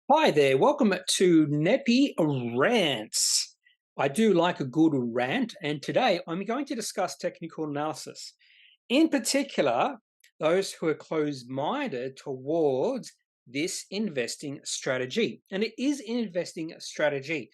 Hi there, welcome to Kneppy Rants. I do like a good rant, and today I'm going to discuss technical analysis. In particular, those who are closed minded towards this investing strategy. And it is an investing strategy.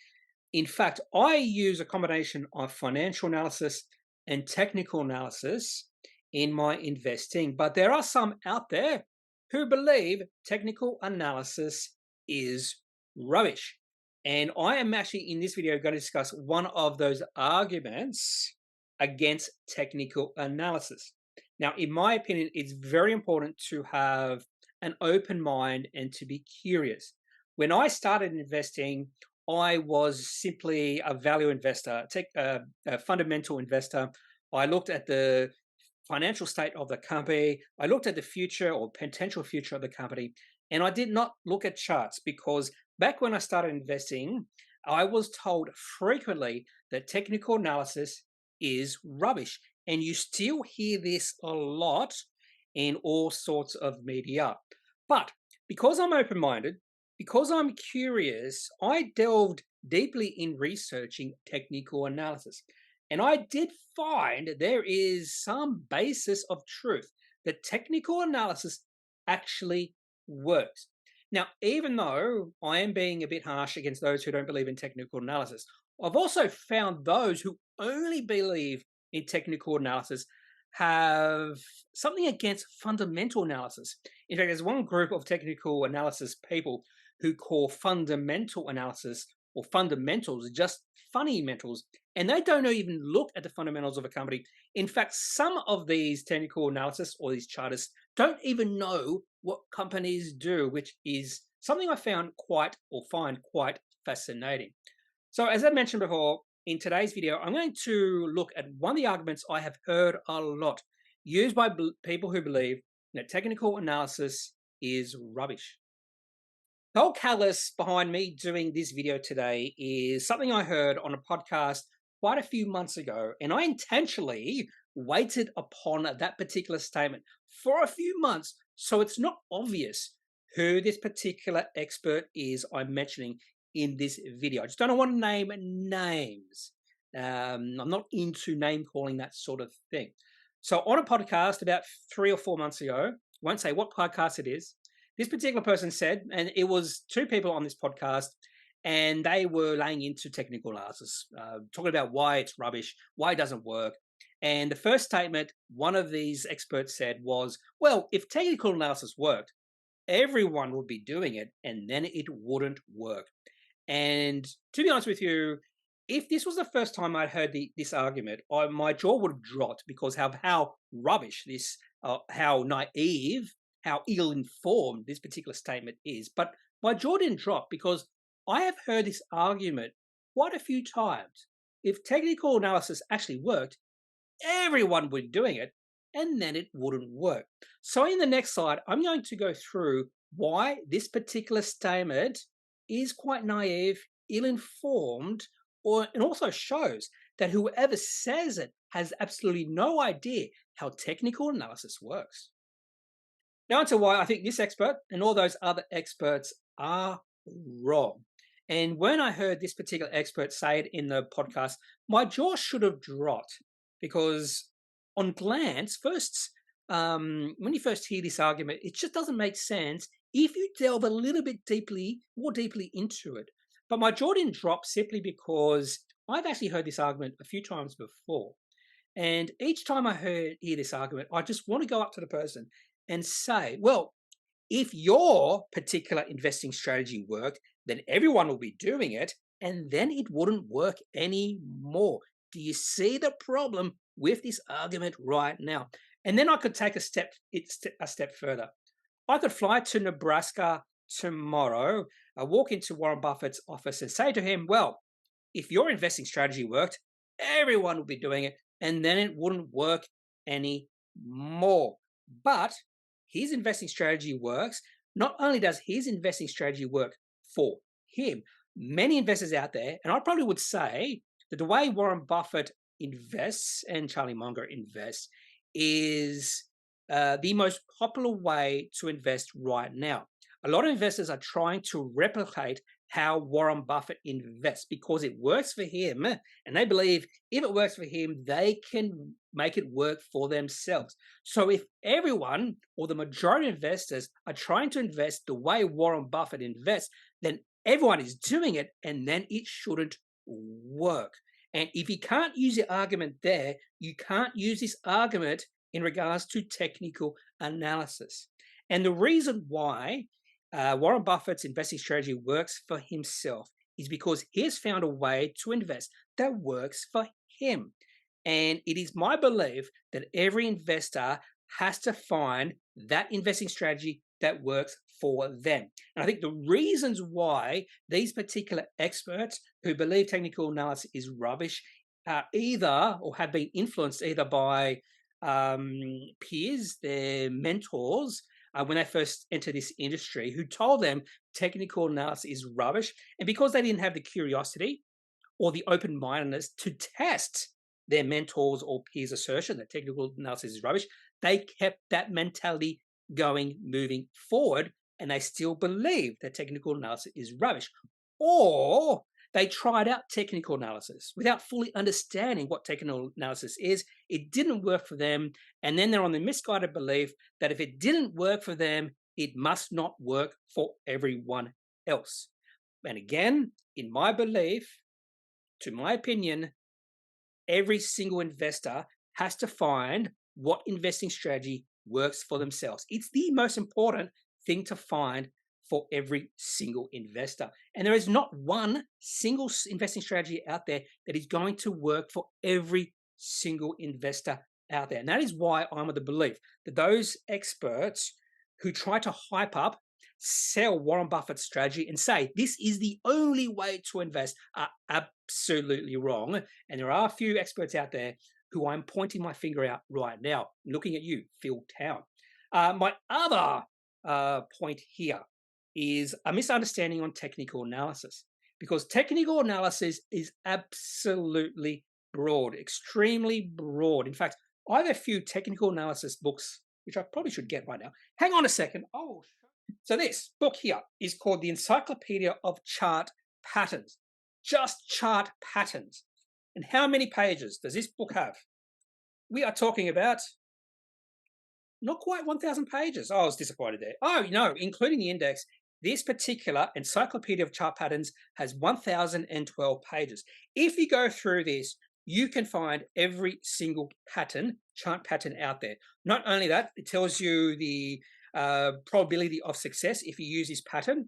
In fact, I use a combination of financial analysis and technical analysis in my investing, but there are some out there who believe technical analysis is rubbish. And I am actually in this video going to discuss one of those arguments against technical analysis. Now, in my opinion, it's very important to have an open mind and to be curious. When I started investing, I was simply a value investor, a fundamental investor. I looked at the financial state of the company. I looked at the future or potential future of the company, and I did not look at charts because back when I started investing, I was told frequently that technical analysis is rubbish. And you still hear this a lot in all sorts of media. But because I'm open minded, because I'm curious, I delved deeply in researching technical analysis. And I did find there is some basis of truth that technical analysis actually works. Now, even though I am being a bit harsh against those who don't believe in technical analysis, I've also found those who only believe in technical analysis have something against fundamental analysis. In fact, there's one group of technical analysis people who call fundamental analysis or fundamentals just fundamentals, and they don't even look at the fundamentals of a company. In fact, some of these technical analysis or these chartists don't even know what companies do, which is something I found find quite fascinating. So, as I mentioned before, in today's video, I'm going to look at one of the arguments I have heard a lot used by people who believe that technical analysis is rubbish. The whole catalyst behind me doing this video today is something I heard on a podcast quite a few months ago, and I intentionally waited upon that particular statement for a few months so it's not obvious who this particular expert is I'm mentioning in this video. I just don't want to name names. I'm not into name calling, that sort of thing. So on a podcast about 3 or 4 months ago, won't say what podcast it is, this particular person said, and it was two people on this podcast, and they were laying into technical analysis, talking about why it's rubbish, why it doesn't work. And the first statement one of these experts said was, well, if technical analysis worked, everyone would be doing it, and then it wouldn't work. And to be honest with you, if this was the first time I'd heard this argument, my jaw would have dropped because how rubbish this, how naive, how ill-informed this particular statement is. But my jaw didn't drop because I have heard this argument quite a few times. If technical analysis actually worked, everyone would be doing it, and then it wouldn't work. So in the next slide, I'm going to go through why this particular statement is quite naive, ill-informed, and also shows that whoever says it has absolutely no idea how technical analysis works. Now onto why I think this expert and all those other experts are wrong. And when I heard this particular expert say it in the podcast, my jaw should have dropped because on glance, when you first hear this argument, it just doesn't make sense if you delve a little bit more deeply into it. But my jaw didn't drop simply because I've actually heard this argument a few times before. And each time I hear this argument, I just want to go up to the person and say, well, if your particular investing strategy worked, then everyone will be doing it, and then it wouldn't work anymore. Do you see the problem with this argument right now? And then I could take a step further. I could fly to Nebraska tomorrow, walk into Warren Buffett's office and say to him, well, if your investing strategy worked, everyone would be doing it, and then it wouldn't work anymore. But his investing strategy works. Not only does his investing strategy work for him, many investors out there, and I probably would say that the way Warren Buffett invests and Charlie Munger invests is the most popular way to invest right now. A lot of investors are trying to replicate how Warren Buffett invests because it works for him, and they believe if it works for him, they can make it work for themselves. So if everyone or the majority of investors are trying to invest the way Warren Buffett invests, then everyone is doing it, and then it shouldn't work. And if you can't use the argument there, you can't use this argument in regards to technical analysis. And the reason why Warren Buffett's investing strategy works for himself is because he has found a way to invest that works for him. And it is my belief that every investor has to find that investing strategy that works for them. And I think the reasons why these particular experts who believe technical analysis is rubbish are either or have been influenced either by peers, their mentors, when they first entered this industry, who told them technical analysis is rubbish. And because they didn't have the curiosity or the open-mindedness to test their mentors or peers' assertion that technical analysis is rubbish, they kept that mentality going, moving forward, and they still believe that technical analysis is rubbish. Or they tried out technical analysis without fully understanding what technical analysis is. It didn't work for them, and then they're on the misguided belief that if it didn't work for them, it must not work for everyone else. And again, in my belief, to my opinion, every single investor has to find what investing strategy works for themselves. It's the most important thing to find for every single investor. And there is not one single investing strategy out there that is going to work for every single investor out there. And that is why I'm of the belief that those experts who try to hype up, sell Warren Buffett's strategy and say this is the only way to invest are absolutely wrong. And there are a few experts out there who I'm pointing my finger out right now, looking at you, Phil Town. My other point here is a misunderstanding on technical analysis, because technical analysis is absolutely broad, extremely broad. In fact, I have a few technical analysis books, which I probably should get right now. Hang on a second. Oh, so this book here is called the Encyclopedia of Chart Patterns, just chart patterns. And how many pages does this book have? We are talking about not quite 1,000 pages. Oh, I was disappointed there. Oh, no, including the index, this particular Encyclopedia of Chart Patterns has 1,012 pages. If you go through this, you can find every single pattern, chart pattern out there. Not only that, it tells you the probability of success if you use this pattern,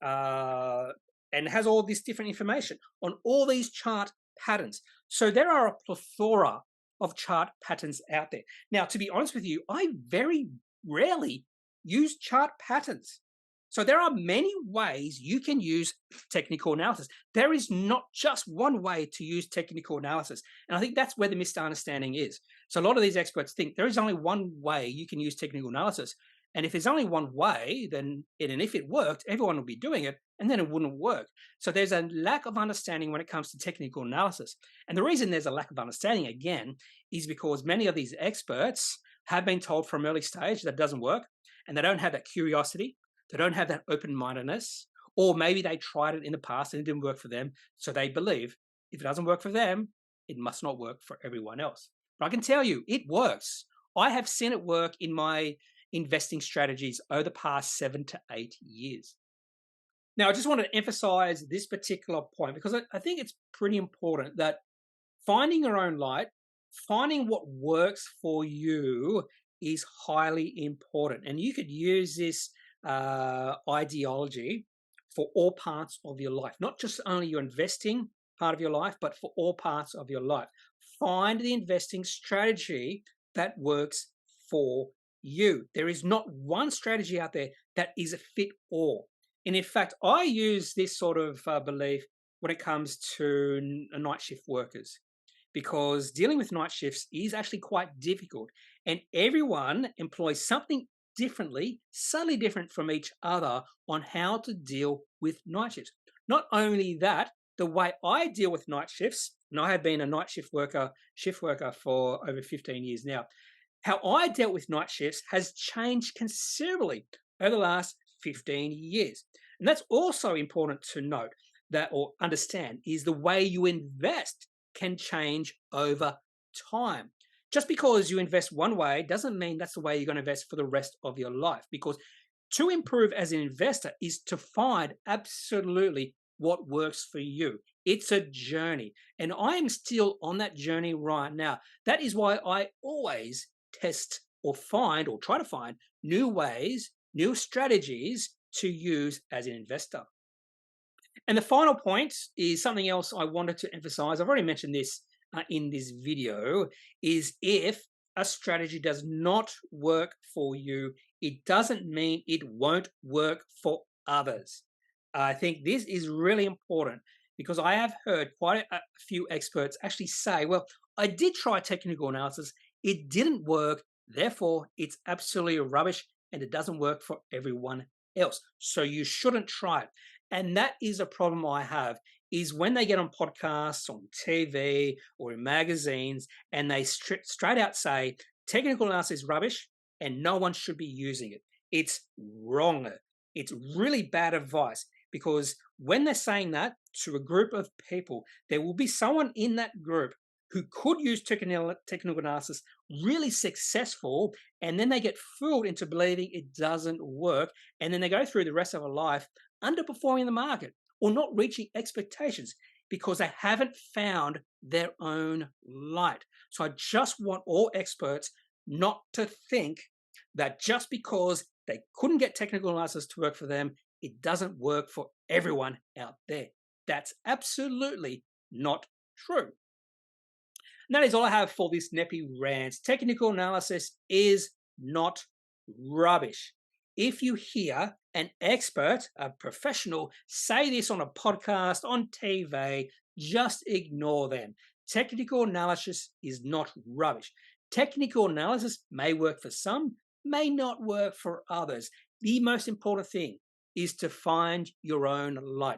and has all this different information on all these chart patterns. So there are a plethora of chart patterns out there. Now, to be honest with you, I very rarely use chart patterns. So there are many ways you can use technical analysis. There is not just one way to use technical analysis. And I think that's where the misunderstanding is. So a lot of these experts think there is only one way you can use technical analysis. And if there's only one way, then and if it worked, everyone would be doing it, and then it wouldn't work. So there's a lack of understanding when it comes to technical analysis. And the reason there's a lack of understanding, again, is because many of these experts have been told from early stage that it doesn't work, and they don't have that curiosity, they don't have that open-mindedness, or maybe they tried it in the past and it didn't work for them, so they believe if it doesn't work for them, it must not work for everyone else. But I can tell you, it works. I have seen it work in my investing strategies over the past 7 to 8 years. Now, I just want to emphasize this particular point because I think it's pretty important that finding your own light, finding what works for you is highly important. And you could use this ideology for all parts of your life, not just only your investing part of your life, but for all parts of your life. Find the investing strategy that works for you. There is not one strategy out there that is a fit all. And in fact, I use this sort of belief when it comes to night shift workers, because dealing with night shifts is actually quite difficult, and everyone employs something differently, subtly different from each other on how to deal with night shifts. Not only that, the way I deal with night shifts, and I have been a night shift worker for over 15 years now, how I dealt with night shifts has changed considerably over the last 15 years. And that's also important to note that or understand is the way you invest can change over time. Just because you invest one way doesn't mean that's the way you're going to invest for the rest of your life, because to improve as an investor is to find absolutely what works for you. It's a journey, and I am still on that journey right now. That is why I always test or find or try to find new ways, new strategies to use as an investor. And the final point is something else I wanted to emphasize. I've already mentioned this in this video, is if a strategy does not work for you, it doesn't mean it won't work for others. I think this is really important because I have heard quite a few experts actually say, well, I did try technical analysis, it didn't work, therefore it's absolutely rubbish and it doesn't work for everyone else. So you shouldn't try it. And that is a problem I have, is when they get on podcasts, on TV, or in magazines, and they straight out say, technical analysis is rubbish and no one should be using it. It's wrong. It's really bad advice, because when they're saying that to a group of people, there will be someone in that group who could use technical analysis really successful, and then they get fooled into believing it doesn't work, and then they go through the rest of their life underperforming the market or not reaching expectations because they haven't found their own light. So I just want all experts not to think that just because they couldn't get technical analysis to work for them, it doesn't work for everyone out there. That's absolutely not true. And that is all I have for this Kneppy Rants. Technical analysis is not rubbish. If you hear an expert, a professional, say this on a podcast, on TV, just ignore them. Technical analysis is not rubbish. Technical analysis may work for some, may not work for others. The most important thing is to find your own light.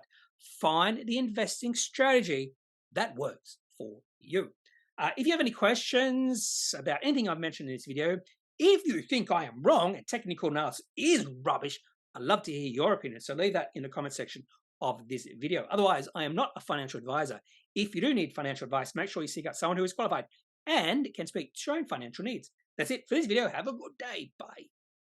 Find the investing strategy that works for you. If you have any questions about anything I've mentioned in this video, if you think I am wrong and technical analysis is rubbish, I'd love to hear your opinion. So leave that in the comment section of this video. Otherwise, I am not a financial advisor. If you do need financial advice, make sure you seek out someone who is qualified and can speak to your own financial needs. That's it for this video. Have a good day. Bye.